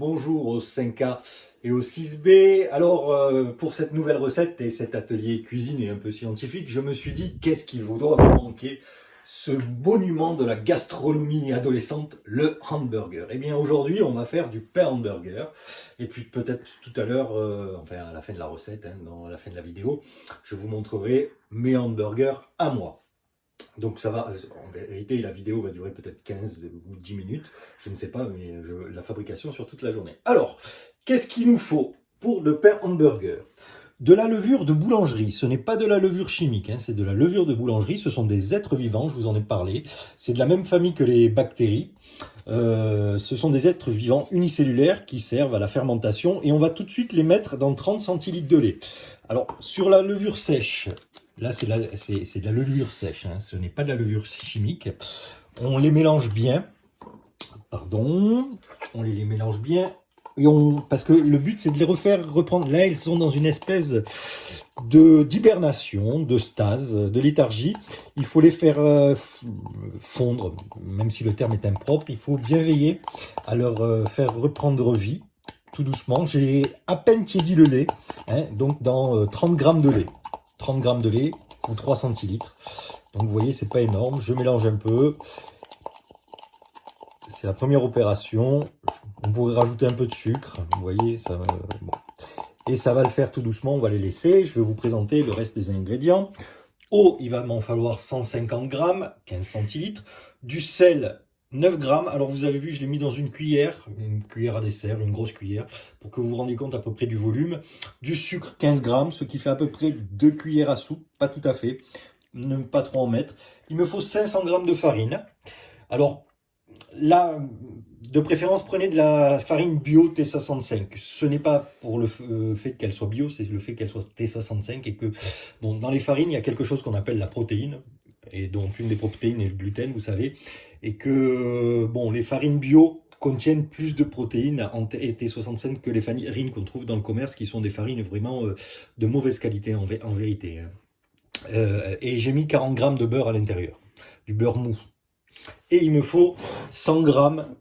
bonjour aux 5K et aux 6B. Alors, pour cette nouvelle recette et cet atelier cuisine et un peu scientifique, je me suis dit, qu'est-ce qu'il vous doit vous manquer? Ce monument de la gastronomie adolescente, le hamburger. Eh bien, aujourd'hui, on va faire du pain hamburger. Et puis, peut-être tout à l'heure, enfin, à la fin de la recette, dans la fin de la vidéo, je vous montrerai mes hamburgers à moi. Donc ça va, en vérité la vidéo va durer peut-être 15 ou 10 minutes, je ne sais pas, mais la fabrication sur toute la journée. Alors, qu'est-ce qu'il nous faut pour le pain hamburger? De la levure de boulangerie, ce n'est pas de la levure chimique, c'est de la levure de boulangerie, ce sont des êtres vivants, je vous en ai parlé, c'est de la même famille que les bactéries, ce sont des êtres vivants unicellulaires qui servent à la fermentation et on va tout de suite les mettre dans 30 centilitres de lait. Alors, sur la levure sèche, là c'est de la levure sèche, ce n'est pas de la levure chimique, on les mélange bien, on les mélange bien. Et parce que le but c'est de les reprendre. Là ils sont dans une espèce d'hibernation, de stase, de léthargie. Il faut les faire fondre, même si le terme est impropre. Il faut bien veiller à leur faire reprendre vie, tout doucement. J'ai à peine tiédi le lait, donc dans 30 grammes de lait. 30 grammes de lait ou 3 centilitres. Donc vous voyez, c'est pas énorme. Je mélange un peu. C'est la première opération. On pourrait rajouter un peu de sucre, vous voyez, ça, bon. Et ça va le faire tout doucement, on va les laisser. Je vais vous présenter le reste des ingrédients. Eau, il va m'en falloir 150 grammes, 15 centilitres. Du sel, 9 grammes. Alors vous avez vu, je l'ai mis dans une cuillère à dessert, une grosse cuillère, pour que vous vous rendiez compte à peu près du volume. Du sucre, 15 grammes, ce qui fait à peu près 2 cuillères à soupe, pas tout à fait, ne pas trop en mettre. Il me faut 500 grammes de farine. Alors, là, de préférence, prenez de la farine bio T65. Ce n'est pas pour le fait qu'elle soit bio, c'est le fait qu'elle soit T65 et que bon, dans les farines, il y a quelque chose qu'on appelle la protéine, et donc une des protéines est le gluten, vous savez, et que bon, les farines bio contiennent plus de protéines en T65 que les farines qu'on trouve dans le commerce, qui sont des farines vraiment de mauvaise qualité en vérité. Et j'ai mis 40 grammes de beurre à l'intérieur, du beurre mou. Et il me faut 100 grammes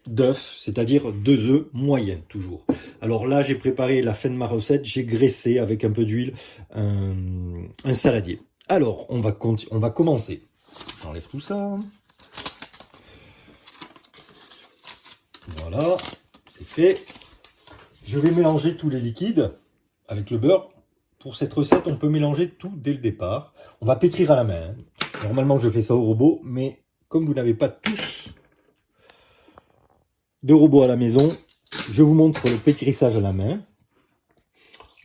d'œufs, c'est-à-dire 2 œufs moyens toujours. Alors là, j'ai préparé la fin de ma recette, j'ai graissé avec un peu d'huile un saladier. Alors, on va commencer. J'enlève tout ça. Voilà, c'est fait. Je vais mélanger tous les liquides avec le beurre. Pour cette recette, on peut mélanger tout dès le départ. On va pétrir à la main. Normalement, je fais ça au robot, mais comme vous n'avez pas tous de robot à la maison, je vous montre le pétrissage à la main.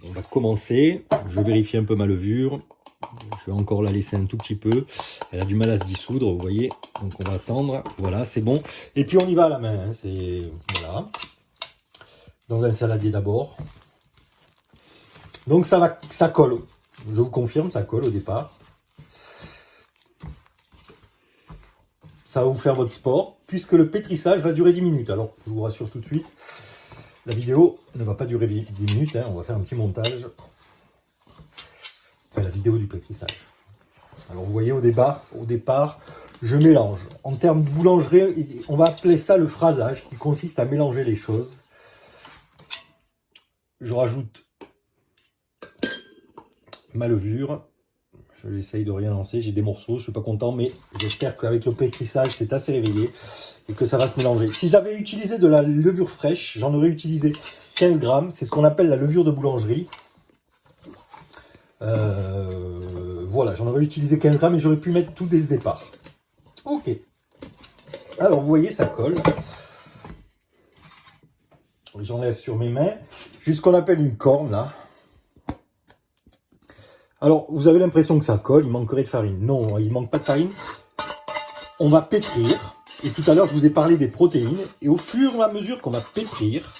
On va commencer. Je vérifie un peu ma levure. Je vais encore la laisser un tout petit peu. Elle a du mal à se dissoudre, vous voyez. Donc on va attendre. Voilà, c'est bon. Et puis on y va à la main. C'est voilà. Dans un saladier d'abord. Donc ça colle. Je vous confirme, ça colle au départ. Ça va vous faire votre sport, puisque le pétrissage va durer 10 minutes. Alors, je vous rassure tout de suite, la vidéo ne va pas durer 10 minutes, on va faire un petit montage. Enfin, la vidéo du pétrissage. Alors, vous voyez, au départ, je mélange. En termes de boulangerie, on va appeler ça le phrasage, qui consiste à mélanger les choses. Je rajoute ma levure. Je essaye de rien lancer, j'ai des morceaux, je ne suis pas content, mais j'espère qu'avec le pétrissage, c'est assez réveillé et que ça va se mélanger. Si j'avais utilisé de la levure fraîche, j'en aurais utilisé 15 grammes. C'est ce qu'on appelle la levure de boulangerie. Voilà, j'en aurais utilisé 15 grammes et j'aurais pu mettre tout dès le départ. Ok. Alors, vous voyez, ça colle. J'enlève sur mes mains. J'ai ce qu'on appelle une corne, là. Alors, vous avez l'impression que ça colle, il manquerait de farine. Non, il ne manque pas de farine. On va pétrir. Et tout à l'heure, je vous ai parlé des protéines. Et au fur et à mesure qu'on va pétrir,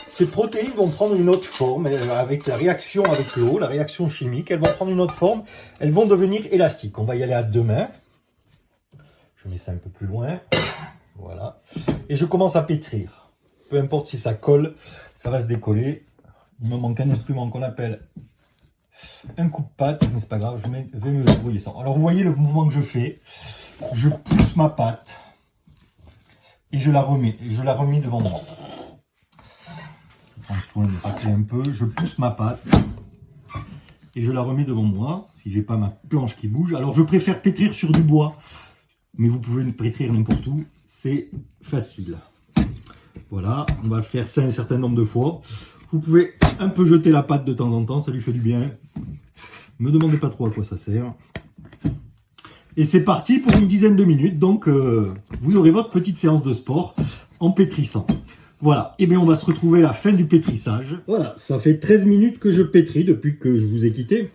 ces protéines vont prendre une autre forme. Avec la réaction avec l'eau, la réaction chimique, elles vont prendre une autre forme. Elles vont devenir élastiques. On va y aller à deux mains. Je mets ça un peu plus loin. Voilà. Et je commence à pétrir. Peu importe si ça colle, ça va se décoller. Il me manque un instrument qu'on appelle un coupe-pâte, mais c'est pas grave, je vais me débrouiller sans. Alors vous voyez le mouvement que je fais, je pousse ma pâte et je la remets devant moi. Je prends soin de racler un peu, je pousse ma pâte et je la remets devant moi, si j'ai pas ma planche qui bouge. Alors je préfère pétrir sur du bois, mais vous pouvez pétrir n'importe où, c'est facile. Voilà, on va le faire ça un certain nombre de fois. Vous pouvez un peu jeter la pâte de temps en temps, ça lui fait du bien. Ne me demandez pas trop à quoi ça sert. Et c'est parti pour une dizaine de minutes, donc vous aurez votre petite séance de sport en pétrissant. Voilà, et bien on va se retrouver à la fin du pétrissage. Voilà, ça fait 13 minutes que je pétris depuis que je vous ai quitté.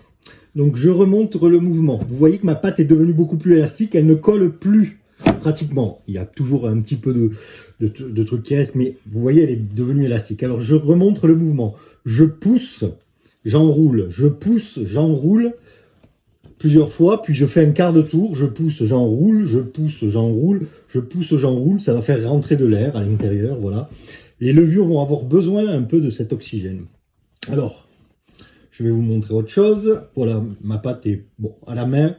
Donc je remonte le mouvement. Vous voyez que ma pâte est devenue beaucoup plus élastique, elle ne colle plus pratiquement. Il y a toujours un petit peu de trucs qui restent, mais vous voyez, elle est devenue élastique. Alors je remonte le mouvement. Je pousse, j'enroule, je pousse, j'enroule plusieurs fois, puis je fais un quart de tour, je pousse, j'enroule, je pousse, j'enroule, je pousse, j'enroule, ça va faire rentrer de l'air à l'intérieur, voilà. Les levures vont avoir besoin un peu de cet oxygène. Alors, je vais vous montrer autre chose. Voilà, ma pâte est bon à la main,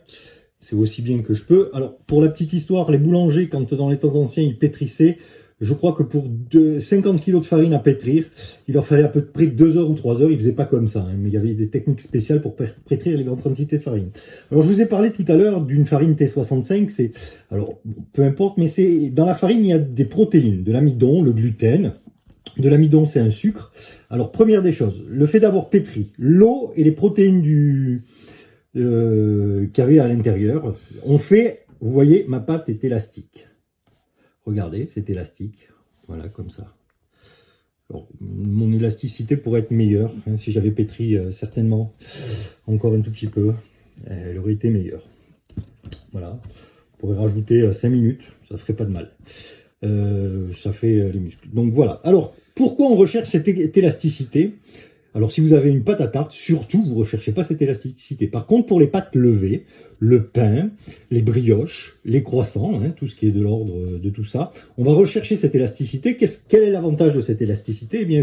c'est aussi bien que je peux. Alors, pour la petite histoire, les boulangers, quand dans les temps anciens, ils pétrissaient, je crois que pour 50 kg de farine à pétrir, il leur fallait à peu près 2 heures ou 3 heures. Ils ne faisaient pas comme ça, hein, mais il y avait des techniques spéciales pour pétrir les grandes quantités de farine. Alors, je vous ai parlé tout à l'heure d'une farine T65. Alors, peu importe, mais dans la farine, il y a des protéines, de l'amidon, le gluten. De l'amidon, c'est un sucre. Alors, première des choses, le fait d'avoir pétri l'eau et les protéines qu'il y avait à l'intérieur, ont fait, vous voyez, ma pâte est élastique. Regardez, c'est élastique. Voilà, comme ça. Alors, mon élasticité pourrait être meilleure. Hein, si j'avais pétri certainement encore un tout petit peu, elle aurait été meilleure. Voilà. On pourrait rajouter 5 minutes, ça ne ferait pas de mal. Ça fait les muscles. Donc voilà. Alors, pourquoi on recherche cette élasticité? Alors, si vous avez une pâte à tarte, surtout, vous ne recherchez pas cette élasticité. Par contre, pour les pâtes levées, le pain, les brioches, les croissants, hein, tout ce qui est de l'ordre de tout ça, on va rechercher cette élasticité. Quel est l'avantage de cette élasticité? Eh bien,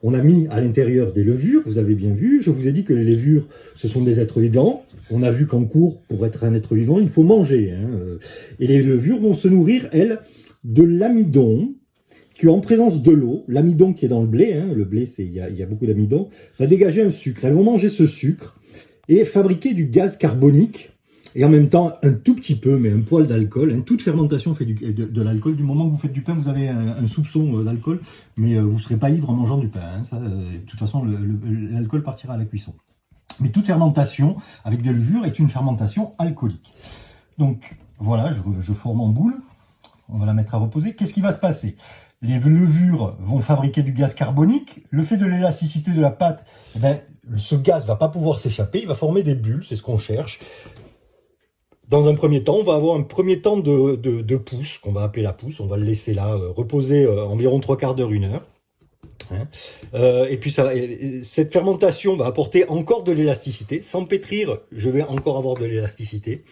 on a mis à l'intérieur des levures, vous avez bien vu. Je vous ai dit que les levures, ce sont des êtres vivants. On a vu qu'en cours, pour être un être vivant, il faut manger. Hein, et les levures vont se nourrir, elles, de l'amidon, qui en présence de l'eau, l'amidon qui est dans le blé, hein, le blé, il y a beaucoup d'amidon, va dégager un sucre. Elles vont manger ce sucre et fabriquer du gaz carbonique, et en même temps un tout petit peu, mais un poil d'alcool. Hein. Toute fermentation fait de l'alcool. Du moment que vous faites du pain, vous avez un soupçon d'alcool, mais vous ne serez pas ivre en mangeant du pain. Hein. Ça, de toute façon, l'alcool partira à la cuisson. Mais toute fermentation avec des levures est une fermentation alcoolique. Donc voilà, je forme en boule. On va la mettre à reposer. Qu'est-ce qui va se passer? Les levures vont fabriquer du gaz carbonique. Le fait de l'élasticité de la pâte, eh ben, ce gaz ne va pas pouvoir s'échapper. Il va former des bulles, c'est ce qu'on cherche. Dans un premier temps, on va avoir un premier temps de pousse, qu'on va appeler la pousse. On va le laisser là reposer environ 3/4 d'heure, 1 heure. Hein. Et puis cette fermentation va apporter encore de l'élasticité. Sans pétrir, je vais encore avoir de l'élasticité.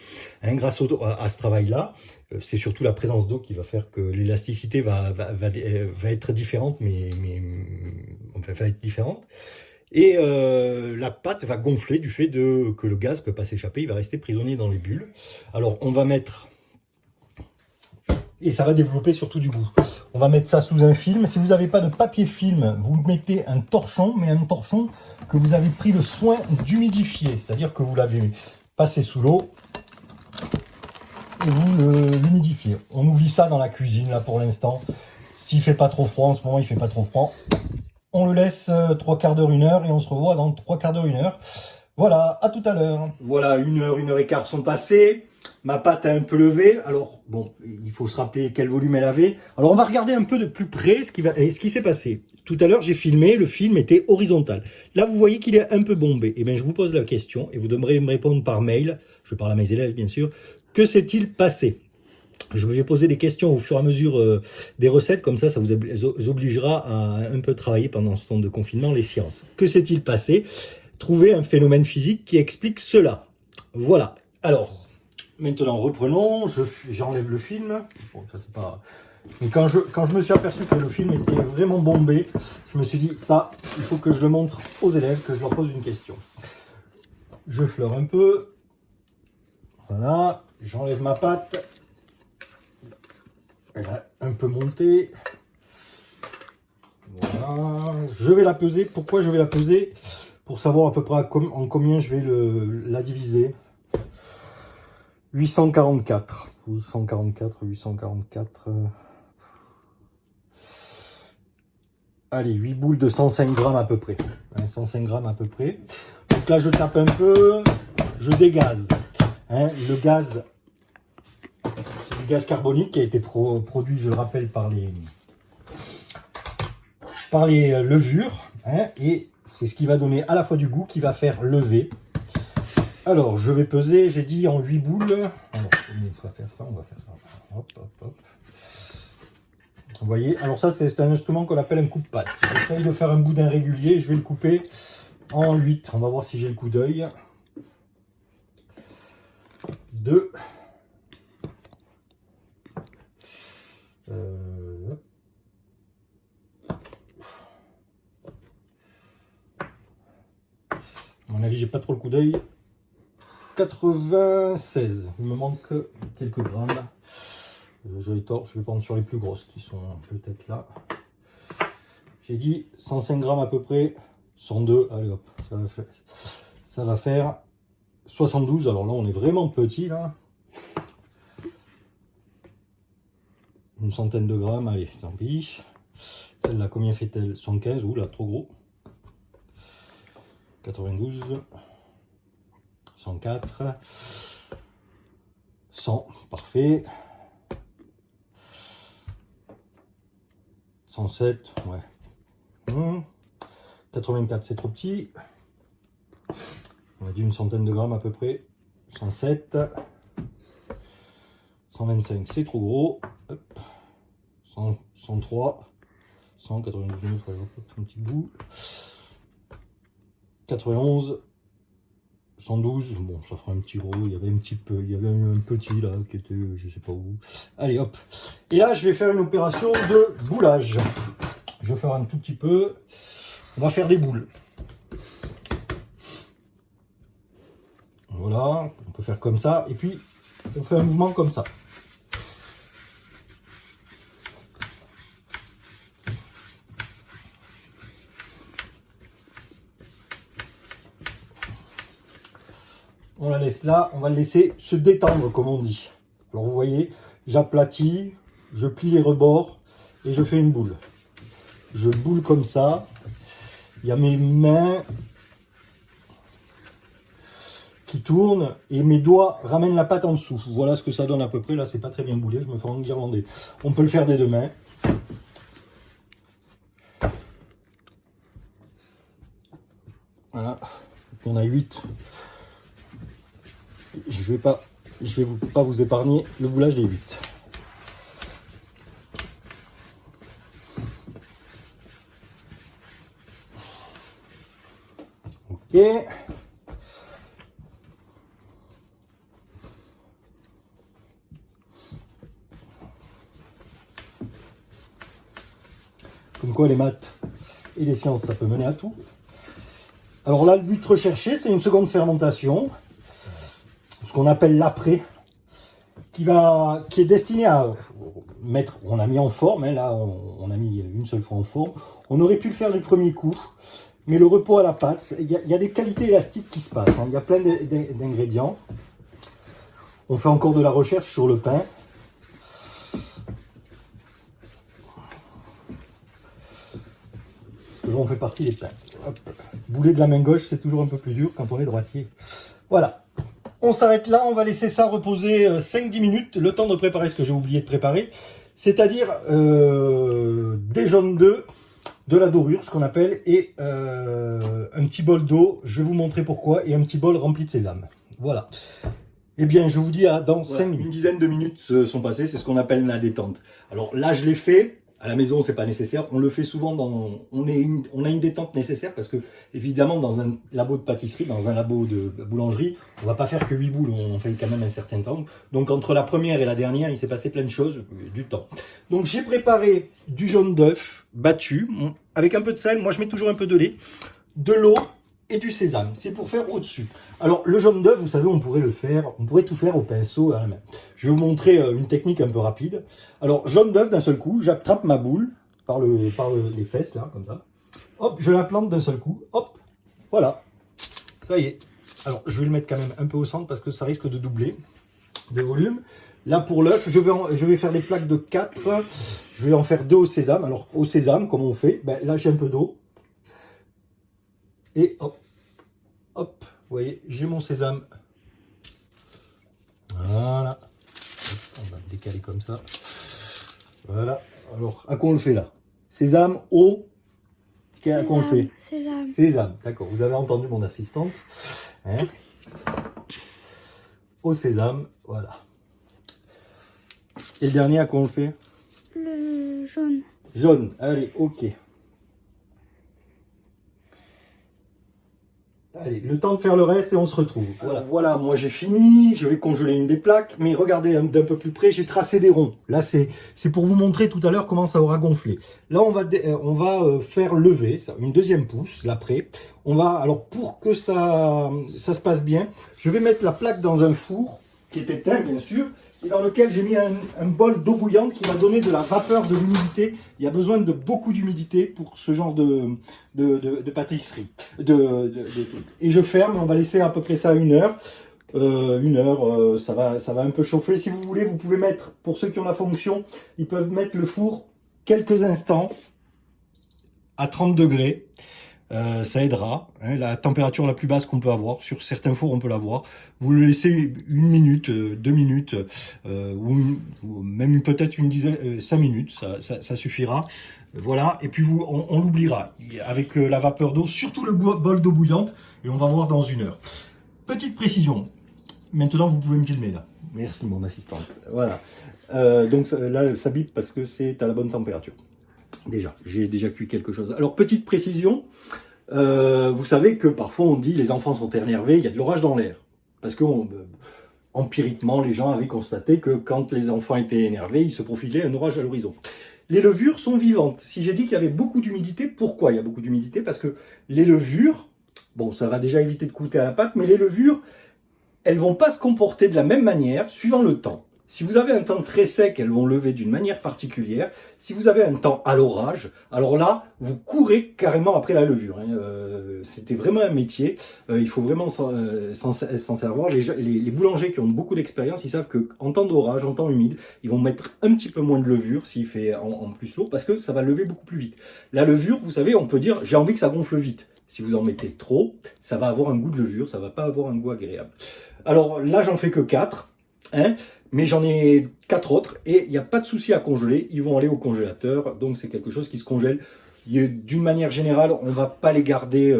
Hein, grâce à ce travail-là, c'est surtout la présence d'eau qui va faire que l'élasticité va être différente, va être différente. Et la pâte va gonfler du fait que le gaz ne peut pas s'échapper, il va rester prisonnier dans les bulles. Alors on va mettre, et ça va développer surtout du goût. On va mettre ça sous un film. Si vous n'avez pas de papier film, vous mettez un torchon, mais un torchon que vous avez pris le soin d'humidifier. C'est-à-dire que vous l'avez passé sous l'eau et vous l'humidifiez. On oublie ça dans la cuisine, là, pour l'instant. S'il ne fait pas trop froid, en ce moment, il ne fait pas trop froid. On le laisse 3/4 d'heure, 1 heure, et on se revoit dans 3/4 d'heure, 1 heure. Voilà, à tout à l'heure. Voilà, 1 heure, 1 heure et quart sont passées. Ma pâte a un peu levé. Alors, bon, il faut se rappeler quel volume elle avait. Alors, on va regarder un peu de plus près ce qui s'est passé. Tout à l'heure, j'ai filmé, le film était horizontal. Là, vous voyez qu'il est un peu bombé. Eh bien, je vous pose la question, et vous devrez me répondre par mail. Je parle à mes élèves, bien sûr. Que s'est-il passé? Je vais poser des questions au fur et à mesure des recettes, comme ça vous obligera à un peu travailler pendant ce temps de confinement les sciences. Que s'est-il passé? Trouver un phénomène physique qui explique cela. Voilà. Alors, maintenant reprenons, j'enlève le film. Bon, ça c'est pas... Mais quand je me suis aperçu que le film était vraiment bombé, je me suis dit, ça, il faut que je le montre aux élèves, que je leur pose une question. Je fleure un peu. Voilà, j'enlève ma pâte. un peu monté. Voilà. Je vais la peser. Pourquoi je vais la peser? Pour savoir à peu près en combien je vais la diviser. 844. 844. Allez, 8 boules de 105 grammes à peu près. 105 grammes à peu près. Donc là, je tape un peu. Je dégaze. Le gaz, c'est du gaz carbonique qui a été produit, je le rappelle, par les levures. Et c'est ce qui va donner à la fois du goût, qui va faire lever. Alors, je vais peser, j'ai dit en 8 boules. Alors, on va faire ça, Hop, hop, hop. Vous voyez, alors ça, c'est un instrument qu'on appelle un coupe-patte. J'essaye de faire un boudin régulier, je vais le couper en 8. On va voir si j'ai le coup d'œil. 2. À mon avis, j'ai pas trop le coup d'œil. 96. Il me manque quelques grammes. J'avais tort, je vais prendre sur les plus grosses qui sont peut-être là. J'ai dit 105 grammes à peu près. 102. Allez hop, ça va faire 72. Alors là, on est vraiment petit là. Une centaine de grammes, allez, tant pis. Celle-là, combien fait-elle? 115, oula, trop gros. 92, 104, 100, parfait. 107, ouais. 84, c'est trop petit. On a dit une centaine de grammes à peu près. 107. 125, c'est trop gros. Hop. 103. 199, un petit bout. 91. 112, bon, ça fera un petit gros. Il y avait un petit là qui était, je sais pas où. Allez, hop. Et là, je vais faire une opération de boulage. Je vais faire un tout petit peu. On va faire des boules. Voilà, on peut faire comme ça. Et puis, on fait un mouvement comme ça. On la laisse là, on va le laisser se détendre comme on dit. Alors vous voyez, j'aplatis, je plie les rebords et je fais une boule. Je boule comme ça. Il y a mes mains qui tournent et mes doigts ramènent la pâte en dessous. Voilà ce que ça donne à peu près. Là, c'est pas très bien boulé, je me fais enguirlander. On peut le faire des deux mains. Voilà, et puis on a 8. Je vais pas vous épargner le boulage des 8. Ok. Comme quoi les maths et les sciences, ça peut mener à tout. Alors là, le but recherché, c'est une seconde fermentation. Ce qu'on appelle l'après, qui est destiné à mettre, on a mis en forme, là on a mis une seule fois en forme, on aurait pu le faire du premier coup, mais le repos à la pâte, il y a des qualités élastiques qui se passent, il y a plein d'ingrédients. On fait encore de la recherche sur le pain. Parce que là on fait partie des pains. Hop. Bouler de la main gauche, c'est toujours un peu plus dur quand on est droitier. Voilà. On s'arrête là, on va laisser ça reposer 5-10 minutes, le temps de préparer ce que j'ai oublié de préparer, c'est-à-dire des jaunes d'œufs, de la dorure, ce qu'on appelle, et un petit bol d'eau, je vais vous montrer pourquoi, et un petit bol rempli de sésame. Voilà. Eh bien, je vous dis à dans 5 minutes. Une dizaine de minutes sont passées, c'est ce qu'on appelle la détente. Alors là, je l'ai fait. À la maison, c'est pas nécessaire. On le fait souvent on a une détente nécessaire parce que, évidemment, dans un labo de pâtisserie, dans un labo de boulangerie, on va pas faire que 8 boules. On fait quand même un certain temps. Donc, entre la première et la dernière, il s'est passé plein de choses, du temps. Donc, j'ai préparé du jaune d'œuf battu avec un peu de sel. Moi, je mets toujours un peu de lait, de l'eau et du sésame. C'est pour faire au-dessus. Alors, le jaune d'œuf, vous savez, on pourrait tout faire au pinceau à la main. Je vais vous montrer une technique un peu rapide. Alors, jaune d'œuf d'un seul coup, j'attrape ma boule par les fesses, là, comme ça. Hop, je la plante d'un seul coup. Hop, voilà. Ça y est. Alors, je vais le mettre quand même un peu au centre parce que ça risque de doubler de volume. Là, pour l'œuf, je vais faire des plaques de 4. Je vais en faire 2 au sésame. Alors, au sésame, comment on fait? Ben, là, j'ai un peu d'eau. Et hop, hop, vous voyez, j'ai mon sésame. Voilà. On va le décaler comme ça. Voilà. Alors, à quoi on le fait là? Sésame, eau. À quoi on le fait? Sésame. Sésame, d'accord. Vous avez entendu mon assistante. Hein, au sésame, voilà. Et le dernier, à quoi on le fait? Le jaune. Jaune, allez, ok. Allez, le temps de faire le reste et on se retrouve. Voilà, moi j'ai fini, je vais congeler une des plaques, mais regardez d'un peu plus près, j'ai tracé des ronds. Là, c'est pour vous montrer tout à l'heure comment ça aura gonflé. Là, on va faire lever ça, une deuxième pousse, l'après. Alors pour que ça se passe bien, je vais mettre la plaque dans un four qui est éteint, bien sûr, et dans lequel j'ai mis un bol d'eau bouillante qui va donner de la vapeur, de l'humidité. Il y a besoin de beaucoup d'humidité pour ce genre de pâtisserie. Et je ferme, on va laisser à peu près ça 1 heure. Ça va un peu chauffer. Si vous voulez, vous pouvez mettre, pour ceux qui ont la fonction, ils peuvent mettre le four quelques instants à 30 degrés. Ça aidera, hein, la température la plus basse qu'on peut avoir, sur certains fours on peut l'avoir. Vous le laissez 1 minute, 2 minutes, ou même peut-être 5 minutes, ça suffira. Voilà, et puis on l'oubliera avec la vapeur d'eau, surtout le bol d'eau bouillante, et on va voir dans 1 heure. Petite précision, maintenant vous pouvez me filmer là. Merci mon assistante. Voilà, donc là ça bip parce que c'est à la bonne température. J'ai déjà cuit quelque chose. Alors, petite précision, vous savez que parfois on dit les enfants sont énervés, il y a de l'orage dans l'air. Parce que empiriquement, les gens avaient constaté que quand les enfants étaient énervés, il se profilait un orage à l'horizon. Les levures sont vivantes. Si j'ai dit qu'il y avait beaucoup d'humidité, pourquoi il y a beaucoup d'humidité? Parce que les levures, bon, ça va déjà éviter de coûter à la pâte, mais les levures, elles vont pas se comporter de la même manière suivant le temps. Si vous avez un temps très sec, elles vont lever d'une manière particulière. Si vous avez un temps à l'orage, alors là, vous courez carrément après la levure. C'était vraiment un métier. Il faut vraiment s'en savoir. Les boulangers qui ont beaucoup d'expérience, ils savent qu'en temps d'orage, en temps humide, ils vont mettre un petit peu moins de levure s'il fait en plus lourd, parce que ça va lever beaucoup plus vite. La levure, vous savez, on peut dire, j'ai envie que ça gonfle vite. Si vous en mettez trop, ça va avoir un goût de levure, ça va pas avoir un goût agréable. Alors là, j'en fais que 4. Mais j'en ai 4 autres et il n'y a pas de souci à congeler, ils vont aller au congélateur, donc c'est quelque chose qui se congèle. D'une manière générale, on ne va pas les garder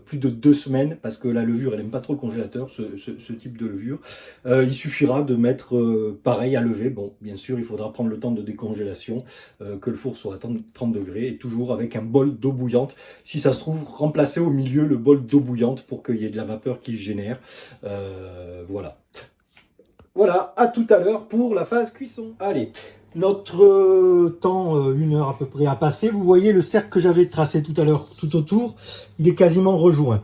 plus de 2 semaines parce que la levure, elle n'aime pas trop le congélateur, ce type de levure. Il suffira de mettre pareil à lever. Bon, bien sûr, il faudra prendre le temps de décongélation, que le four soit à 30 degrés et toujours avec un bol d'eau bouillante. Si ça se trouve, remplacer au milieu le bol d'eau bouillante pour qu'il y ait de la vapeur qui se génère. Voilà. Voilà, à tout à l'heure pour la phase cuisson. Allez, notre temps, 1 heure à peu près, a passé. Vous voyez le cercle que j'avais tracé tout à l'heure, tout autour, il est quasiment rejoint.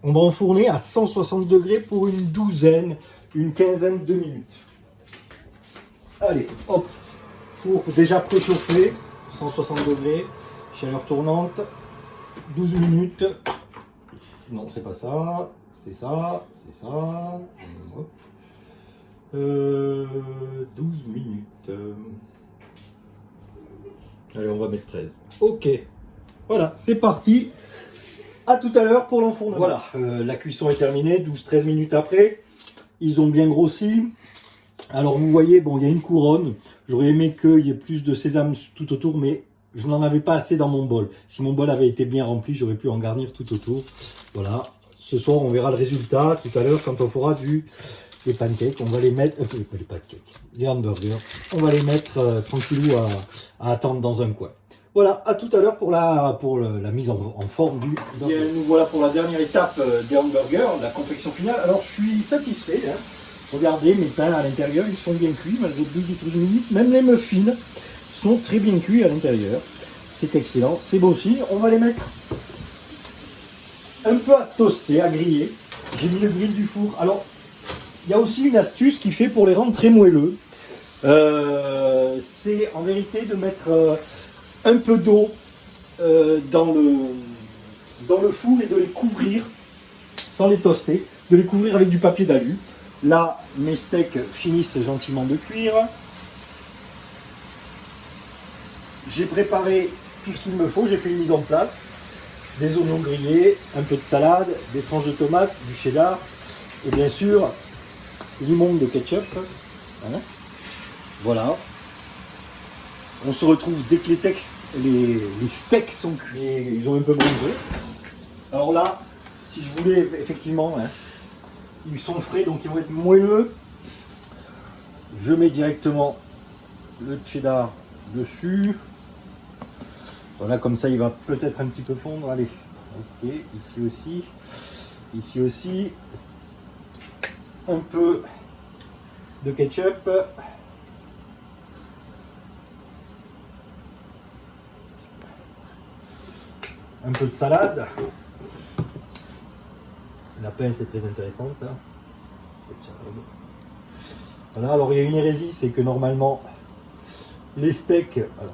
On va enfourner à 160 degrés pour une quinzaine de minutes. Allez, hop, four déjà préchauffé, 160 degrés, chaleur tournante, 12 minutes. Non, c'est pas ça, c'est ça, c'est ça. Hop. 12 minutes. Allez, on va mettre 13. Ok. Voilà, c'est parti. À tout à l'heure pour l'enfournement. Voilà, la cuisson est terminée, 12-13 minutes après. Ils ont bien grossi. Alors, vous voyez, bon, il y a une couronne. J'aurais aimé qu'il y ait plus de sésame tout autour, mais je n'en avais pas assez dans mon bol. Si mon bol avait été bien rempli, j'aurais pu en garnir tout autour. Voilà. Ce soir, on verra le résultat tout à l'heure quand on fera les pancakes. On va les mettre, les pancakes, les hamburgers. On va les mettre tranquillou à attendre dans un coin. Voilà, à tout à l'heure pour la mise en forme du hamburger. Nous voilà pour la dernière étape des hamburgers, la confection finale. Alors, je suis satisfait. Regardez, mes pains à l'intérieur, ils sont bien cuits, malgré 12 ou 13 minutes. Même les muffins sont très bien cuits à l'intérieur. C'est excellent, c'est beau aussi. On va les mettre un peu à toaster, à griller. J'ai mis le grill du four. Alors, il y a aussi une astuce qui fait pour les rendre très moelleux. C'est en vérité de mettre un peu d'eau dans le four et de les couvrir, sans les toaster, de les couvrir avec du papier d'alu. Là, mes steaks finissent gentiment de cuire. J'ai préparé tout ce qu'il me faut, j'ai fait une mise en place. Des oignons grillés, un peu de salade, des tranches de tomates, du cheddar et bien sûr limon de ketchup. Hein, voilà. On se retrouve dès que les steaks sont cuits et ils ont un peu bronzé. Alors là, si je voulais effectivement, hein, ils sont frais donc ils vont être moelleux. Je mets directement le cheddar dessus. Voilà, comme ça il va peut-être un petit peu fondre. Allez, ok, ici aussi. Ici aussi. Un peu de ketchup. Un peu de salade. La pince est très intéressante. Voilà, alors il y a une hérésie, c'est que normalement les steaks, alors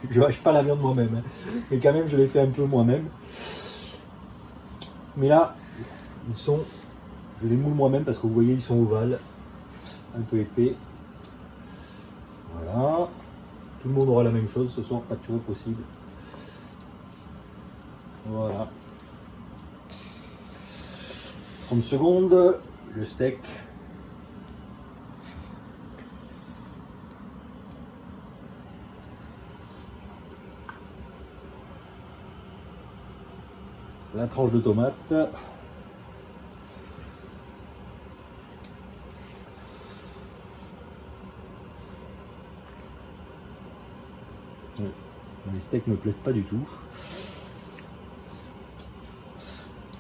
je hache pas la viande moi-même, hein, mais quand même je les fais un peu moi-même. Mais là, je les moule moi-même parce que vous voyez, ils sont ovales, un peu épais. Voilà, tout le monde aura la même chose ce soir, pas de churros possible. Voilà. 30 secondes, le steak. La tranche de tomate. Les steaks ne me plaisent pas du tout.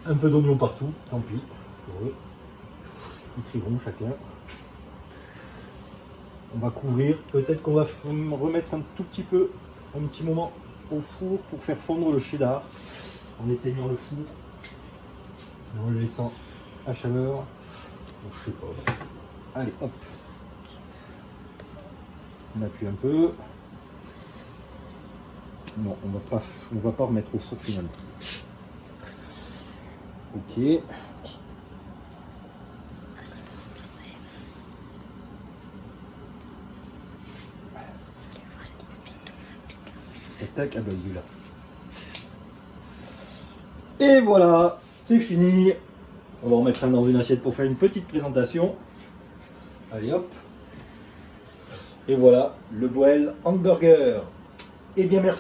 Un peu d'oignon partout, tant pis pour eux. Ils trieront chacun. On va couvrir. Peut-être qu'on va remettre un tout petit peu, un petit moment au four pour faire fondre le cheddar en éteignant le four et en le laissant à chaleur. Bon, je sais pas. Allez, hop. On appuie un peu. Non, on va pas remettre au four finalement. Ok. Tac, ah bah il est là. Et voilà, c'est fini. On va remettre un dans une assiette pour faire une petite présentation. Allez hop. Et voilà, le Boel hamburger. Eh bien merci.